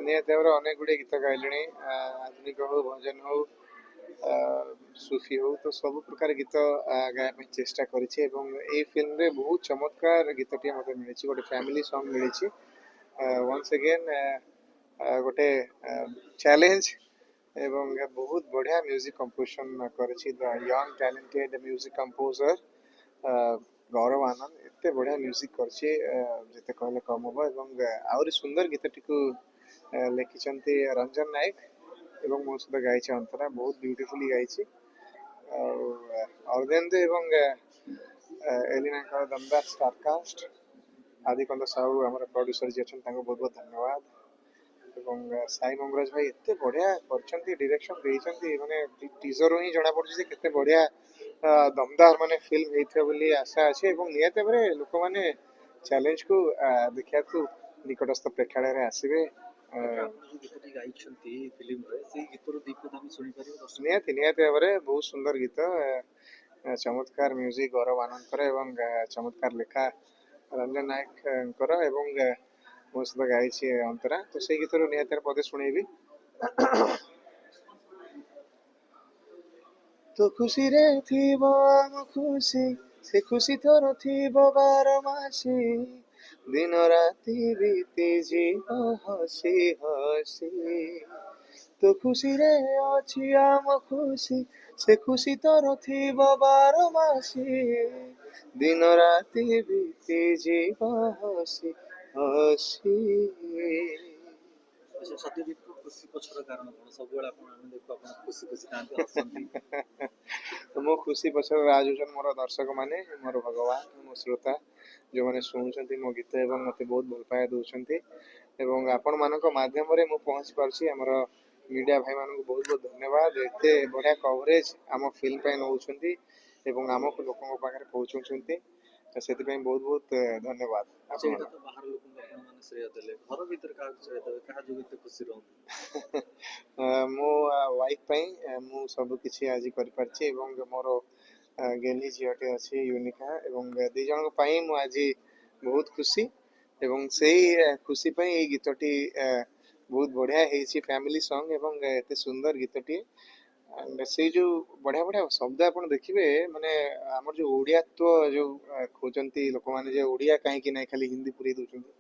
ନିହାତି ଭାବରେ ଅନେକ ଗୁଡ଼ିଏ ଗୀତ ଗାଇଲିଣି। ଆଧୁନିକ ହଉ, ଭଜନ ହଉ, ସୁଫି ହଉ, ତ ସବୁ ପ୍ରକାର ଗୀତ ଗାଇବା ପାଇଁ ଚେଷ୍ଟା କରିଛି ଏବଂ ଏଇ ଫିଲ୍ମରେ ବହୁତ ଚମତ୍କାର ଗୀତଟିଏ ମୋତେ ମିଳିଛି, ଗୋଟେ ଫ୍ୟାମିଲି ସଙ୍ଗ ମିଳିଛି। ୱାନ୍ସ ଏଗେନ୍ ଗୋଟେ ଚ୍ୟାଲେଞ୍ଜ ଏବଂ ବହୁତ ବଢ଼ିଆ ମ୍ୟୁଜିକ୍ କମ୍ପୋଜିସନ୍ କରିଛି ଦ ୟଙ୍ଗ ଟ୍ୟାଲେଣ୍ଟେଡ୍ ମ୍ୟୁଜିକ୍ କମ୍ପୋଜର୍ ଗୌରବ ଆନନ୍ଦ। ଏତେ ବଢ଼ିଆ ମ୍ୟୁଜିକ୍ କରିଛି, ଯେତେ କହିଲେ କମ୍ ହେବ। ଏବଂ ଆହୁରି ସୁନ୍ଦର ଗୀତଟିକୁ ଲେଖିଛନ୍ତି ରଞ୍ଜନ ନାୟକ ଏବଂ ମୋ ସହିତ ଗାଇଛି ଅନ୍ତରା, ବହୁତ ବ୍ୟୁଟିଫୁଲି ଗାଇଛି। ଆଉ ଅର୍ଧେନ୍ଦୁ ଏବଂ ଏଲିନାଙ୍କର ଦମଦାର ଷ୍ଟାରକାଷ୍ଟ, ଆଦିକନ୍ଦ ସାହୁ ଆମର ପ୍ରଡ୍ୟୁସର ଯିଏ ଅଛନ୍ତି ତାଙ୍କୁ ବହୁତ ବହୁତ ଧନ୍ୟବାଦ। ଏବଂ ସାଇ ମଙ୍ଗରାଜ ଭାଇ ଏତେ ବଢ଼ିଆ କରିଛନ୍ତି, ଡିରେକ୍ସନ୍ ଦେଇଛନ୍ତି, ମାନେ ଟିଜରରୁ ହିଁ ଜଣାପଡ଼ୁଛି ଯେ କେତେ ବଢ଼ିଆ ଦମଦାର ମାନେ ଫିଲ୍ମ ହେଇଥିବ ବୋଲି ଆଶା ଅଛି। ଏବଂ ନିହାତି ଭାବରେ ଲୋକମାନେ ଚ୍ୟାଲେଞ୍ଜକୁ ଦେଖିବାକୁ ନିକଟସ୍ଥ ପ୍ରେକ୍ଷାଳୟରେ ଆସିବେ। ନିହାତି ନିହାତି ଭାବରେ ବହୁତ ସୁନ୍ଦର ଗୀତ, ଚମତ୍କାର ମ୍ୟୁଜିକ୍ ଗୌରବ ଆନନ୍ଦଙ୍କର ଏବଂ ଚମତ୍କାର ଲେଖା ରଞ୍ଜନ ନାୟକଙ୍କର ଏବଂ ମୋ ସହିତ ଗାଇଛି ଅନ୍ତରା। ତ ସେଇ ଗୀତରୁ ନିହାତି ପଦେ ଶୁଣେଇବି। ତୋ ଖୁସିରେ ଥିବ ଆମ ଖୁସି, ସେ ଖୁସି ତୋର ଥିବ ବାରମାସୀ, ଦିନ ରାତି ବିତିଯିବ ହସି ହସି। ତୋ ଖୁସିରେ ଅଛି ଆମ ଖୁସି, ସେ ଖୁସି ତୋର ଥିବ ବାରମାସୀ, ଦିନ ରାତି ବିତିଯିବ ହସି ହସି। ସତ୍ୟଜିତଙ୍କ ଖୁସି ପଛର କାରଣ କଣ? ସବୁବେଳେ ଆମେ ଦେଖୁ ଆପଣ ଖୁସି ଖୁସି ଥାନ୍ତି, ହସନ୍ତି। ମୋ ଖୁସି ପଛରେ ରାଜ ହେଉଛନ୍ତି ମୋର ଦର୍ଶକମାନେ, ମୋର ଭଗବାନ, ମୋ ଶ୍ରୋତା, ଯେଉଁମାନେ ଶୁଣୁଛନ୍ତି ମୋ ଗୀତ ଏବଂ ମୋତେ ବହୁତ ଭଲ ପାଇବା ଦେଉଛନ୍ତି। ଏବଂ ଆପଣମାନଙ୍କ ମାଧ୍ୟମରେ ମୁଁ ପହଞ୍ଚି ପାରୁଛି। ଆମର ମିଡ଼ିଆ ଭାଇମାନଙ୍କୁ ବହୁତ ବହୁତ ଧନ୍ୟବାଦ। ଏତେ ବଢ଼ିଆ କଭରେଜ ଆମ ଫିଲ୍ମ ପାଇଁ ନେଉଛନ୍ତି ଏବଂ ଆମକୁ ଲୋକଙ୍କ ପାଖରେ ପହଞ୍ଚାଉଛନ୍ତି, ସେଥିପାଇଁ ବହୁତ ବହୁତ ଧନ୍ୟବାଦ। ମୋ ୱାଇଫ୍ ପାଇଁ ମୁଁ ସବୁ କିଛି ଆଜି କରିପାରିଛି ଏବଂ ମୋର ଗେଲି ଝିଅଟେ ଅଛି ୟୁନିକା, ଏବଂ ଦୁଇ ଜଣଙ୍କ ପାଇଁ ମୁଁ ଆଜି ବହୁତ ଖୁସି। ଏବଂ ସେଇ ଖୁସି ପାଇଁ ଏଇ ଗୀତଟି ବହୁତ ବଢ଼ିଆ ହେଇଛି, ଫ୍ୟାମିଲି ସଙ୍ଗ ଏବଂ ଏତେ ସୁନ୍ଦର ଗୀତଟିଏ। ଆଣ୍ଡ ସେଇ ଯେଉଁ ବଢ଼ିଆ ବଢ଼ିଆ ଶବ୍ଦ ଆପଣ ଦେଖିବେ, ମାନେ ଆମର ଯେଉଁ ଓଡ଼ିଆତ୍ୱ ଯେଉଁ ଖୋଜନ୍ତି ଲୋକମାନେ, ଯେ ଓଡ଼ିଆ କାହିଁକି ନାହିଁ ଖାଲି ହିନ୍ଦୀ ପୁରେଇ ଦେଉଛନ୍ତି,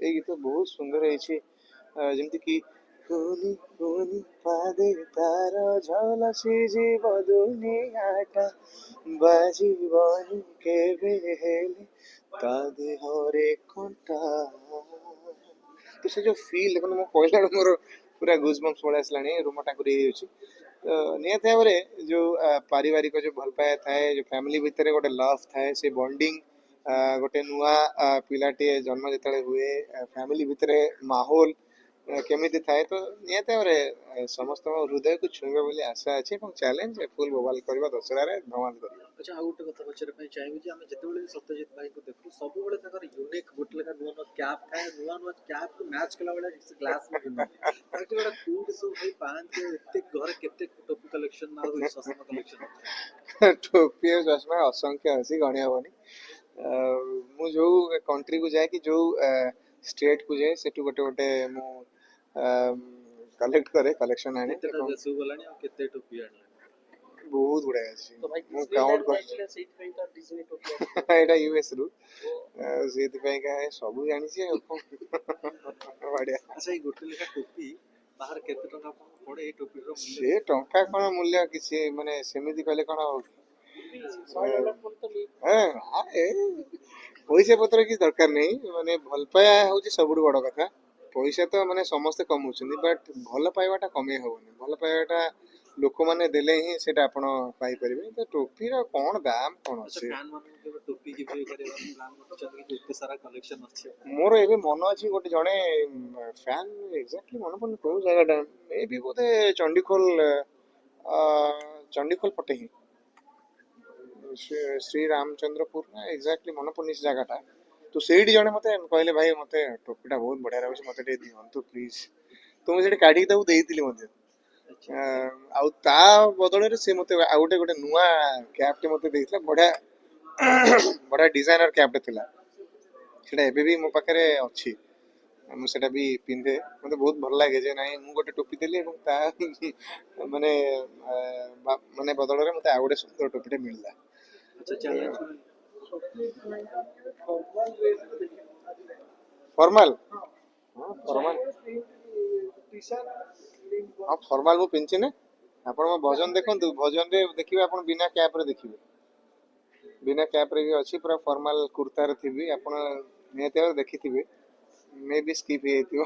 ଏଇ ଗୀତ ବହୁତ ସୁନ୍ଦର ହେଇଛି। ଯେମିତିକି କୁନି କୁନି ପାଦେ ତାର ଝଲସି ଯିବ ଦୁନିଆଟା, ବାଜିବନି କେବେ ହେଲେ ତା ଦେହରେ କଣ୍ଟା। ତ ସେ ଯେଉଁ ଫିଲ୍ ଦେଖନ୍ତୁ, ମୁଁ କହିଲା ବେଳକୁ ମୋର ପୁରା ଗୁଜବମ୍ସ ପଳେଇ ଆସିଲାଣି, ରୁମ ଟାଙ୍କୁରି ହେଇଯାଉଛି। ତ ନିହାତି ଭାବରେ ଯେଉଁ ପାରିବାରିକ ଯେଉଁ ଭଲ ପାଇବା ଥାଏ, ଯେଉଁ ଫ୍ୟାମିଲି ଭିତରେ ଗୋଟେ ଲଭ୍ ଥାଏ, ସେ ବଣ୍ଡିଙ୍ଗ, ଗୋଟେ ନୂଆ ପିଲାଟିଏ ଜନ୍ମ ଯେତେବେଳେ ହୁଏ, ଫ୍ୟାମିଲି ଭିତରେ ମାହୋଲ କେମିତି ଥାଏ, ତ ନିହାତି ଭାବରେ ସମସ୍ତଙ୍କ ହୃଦୟକୁ ଛୁଇଁବ ବୋଲି ଆଶା ଅଛି ଏବଂ ଚ୍ୟାଲେଞ୍ଜ ଫୁଲ୍ ବୋବାଲ କରିବା, ଦଶହରାରେ ଧମାଲ କରିବା। ଆଚ୍ଛା, ଆଉ ଗୋଟେ କଥା ପଚାରିବା ପାଇଁ ଚାହିଁବି ଯେ ଆମେ ଯେତେବେଳେ ବି ସତ୍ୟଜିତ ଭାଇଙ୍କୁ ଦେଖୁ, ସବୁବେଳେ ତାଙ୍କର ୟୁନିକ୍ ଗୋଟେ ଲେଖା ନୂଆ ନୂଆ କ୍ୟାପ୍ ଥାଏ, ନୂଆ ନୂଆ କ୍ୟାପ୍କୁ ମ୍ୟାଚ୍ କଲା ଭଳିଆ ଗ୍ଲାସ୍ ବି ପିନ୍ଧନ୍ତି। ତାଙ୍କୁ ଗୋଟେ କୋଉଠି ସବୁ ଭାଇ ପାଆନ୍ତି? ଏତେ ଘରେ କେତେ ଟୋପି କଲେକ୍ସନ୍ ଆଉ ଚଷମା କଲେକ୍ସନ୍? ଟୋପି ଆଉ ଚଷମା ଅସଂଖ୍ୟ ଅଛି, ଗଣି ହେବନି। ମୁଁ ଯେଉଁ କଣ୍ଟ୍ରିକୁ ଯାଏ କି ଯେଉଁ ଷ୍ଟେଟ୍କୁ ଯାଏ, ସେଠୁ ଗୋଟେ ଗୋଟେ ମୁଁ କଲେକ୍ଟ କରେ, କଲେକ୍ସନ୍ ଆଣେ। ଦେଶକୁ ଗଲାଣି ଆଉ କେତେ ଟୋପି ଆଣିଲାଣି? ବହୁତ ଗୁଡ଼ାଏ ଅଛି, ମୁଁ କାଉଣ୍ଟ କରିଛି। ଏଇଟା ୟୁଏସ୍ରୁ, ସେଇଥିପାଇଁକା ସବୁ ଜାଣିଛି ଆଉ କ'ଣ ବଢ଼ିଆ। ଆଚ୍ଛା, ଏଇ ଗୋଟେ ଲେଖା ଟୋପି ବାହାରେ କେତେ ଟଙ୍କା ଆପଣଙ୍କୁ ପଡ଼େ? ଏଇ ଟୋପିର ସେ ଟଙ୍କା କ'ଣ ମୂଲ୍ୟ କିଛି, ମାନେ ସେମିତି କହିଲେ କ'ଣ ହବ? ପଇସା ପତ୍ର କିଛି ଦରକାର ନାହିଁ, ମାନେ ଭଲ ପାଇବା ହେଉଛି ସବୁଠୁ ବଡ଼ କଥା। ପଇସା ତ ମାନେ ସମସ୍ତେ କମଉଛନ୍ତି, ବଟ୍ ଭଲ ପାଇବାଟା କମେଇ ହେବନି। ଭଲ ପାଇବାଟା ଲୋକମାନେ ଦେଲେ ହିଁ ସେଇଟା ଆପଣ ପାଇପାରିବେ। ତ ଟୋପିର କ'ଣ ଦାମ କ'ଣ ଅଛି? ମୋର ଏବେ ମନ ଅଛି, ଗୋଟେ ଜଣେ ଫ୍ୟାନ୍, ଏକ୍ଜାକ୍ଟଲି ମନେ ପଡ଼ୁନି କେଉଁ ଜାଗାଟା, ମେ ବି ବୋଧେ ଚଣ୍ଡିଖୋଲ, ଚଣ୍ଡିଖୋଲ ପଟେ ହିଁ, ଶ୍ରୀରାମଚନ୍ଦ୍ରପୁର ନା, ଏକ୍ଜାକ୍ଟଲି ମନେ ପଡ଼ୁନି ସେ ଜାଗାଟା। ତ ସେଇଠି ଜଣେ ମୋତେ କହିଲେ, ଭାଇ ମୋତେ ଟୋପିଟା ବହୁତ ବଢ଼ିଆ ଲାଗୁଛି, ମୋତେ ଟିକେ ଦିଅନ୍ତୁ ପ୍ଲିଜ୍। ତ ମୁଁ ସେଠି କାଢ଼ିକି ତାକୁ ଦେଇଥିଲି ମଧ୍ୟ। ଆଉ ତା ବଦଳରେ ସେ ମୋତେ ଆଉ ଗୋଟେ ନୂଆ କ୍ୟାପ୍ଟେ ମୋତେ ଦେଇଥିଲା, ବଢ଼ିଆ ବଢ଼ିଆ ଡିଜାଇନର କ୍ୟାପ୍ଟେ ଥିଲା। ସେଇଟା ଏବେ ବି ମୋ ପାଖରେ ଅଛି। ମୁଁ ସେଟା ବି ପିନ୍ଧେ ମତେ ବହୁତ ଭଲ ଲାଗେ ଯେ ନାଇଁ ମୁଁ ଗୋଟେ ଟୋପି ଦେଲି ଏବଂ ତା ମାନେ ମାନେ ବଦଳରେ ମତେ ଆଉ ଗୋଟେ ସୁନ୍ଦର ଟୋପିଟେ ମିଳିଲା। अच्छा चैलेंज ଫର୍ମାଲ ହଁ ଫର୍ମାଲ ହଁ ଫର୍ମାଲ ମୁଁ ପିନ୍ଧିଛି ନା। ଆପଣ ମୋ ଭଜନ ଦେଖନ୍ତୁ, ଭଜନରେ ଦେଖିବେ ଆପଣ ବିନା କ୍ୟାପରେ ଦେଖିବେ, ବିନା କ୍ୟାପରେ ବି ଅଛି, ପୁରା ଫର୍ମାଲ କୁର୍ତ୍ତାରେ ଥିବି, ଆପଣ ନିହାତି ଭାବରେ ଦେଖିଥିବେ, ମେ ବି ସ୍କିପ୍ ହେଇଯାଇଥିବ।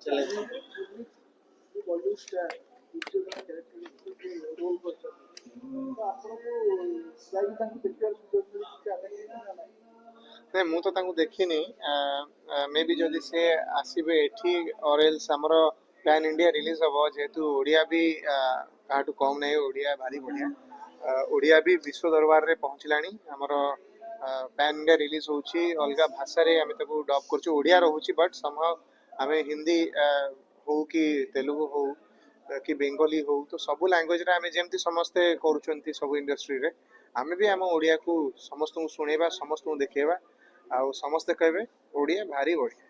चैलेंज ନାଇଁ ମୁଁ ତ ତାଙ୍କୁ ଦେଖିନି, ମେ ବି ଯଦି ସେ ଆସିବେ ଏଠି ଅର ଏଲ୍ସ ଆମର ପ୍ୟାନ୍ ଇଣ୍ଡିଆ ରିଲିଜ ହବ, ଯେହେତୁ ଓଡ଼ିଆ ବି କାହାଠୁ କମ୍ ନାହିଁ, ଓଡ଼ିଆ ଭାରି ବଢ଼ିଆ। ଓଡ଼ିଆ ବି ବିଶ୍ୱ ଦରବାରରେ ପହଞ୍ଚିଲାଣି। ଆମର ପ୍ୟାନ୍ ଇଣ୍ଡିଆ ରିଲିଜ ହେଉଛି, ଅଲଗା ଭାଷାରେ ଆମେ ତାକୁ ଡବ୍ କରୁଛୁ, ଓଡ଼ିଆ ରହୁଛି ବଟ୍ ସମହାଉ ଆମେ ହିନ୍ଦୀ ହଉ କି ତେଲୁଗୁ ହଉ କି ବେଙ୍ଗଲୀ ହଉ, ତ ସବୁ ଲାଙ୍ଗୁଏଜରେ ଆମେ ଯେମିତି ସମସ୍ତେ କରୁଛନ୍ତି ସବୁ ଇଣ୍ଡଷ୍ଟ୍ରିରେ, ଆମେ ବି ଆମ ଓଡ଼ିଆକୁ ସମସ୍ତଙ୍କୁ ଶୁଣେଇବା, ସମସ୍ତଙ୍କୁ ଦେଖେଇବା, ଆଉ ସମସ୍ତେ କହିବେ ଓଡ଼ିଆ ଭାରି ବଢ଼ିଆ।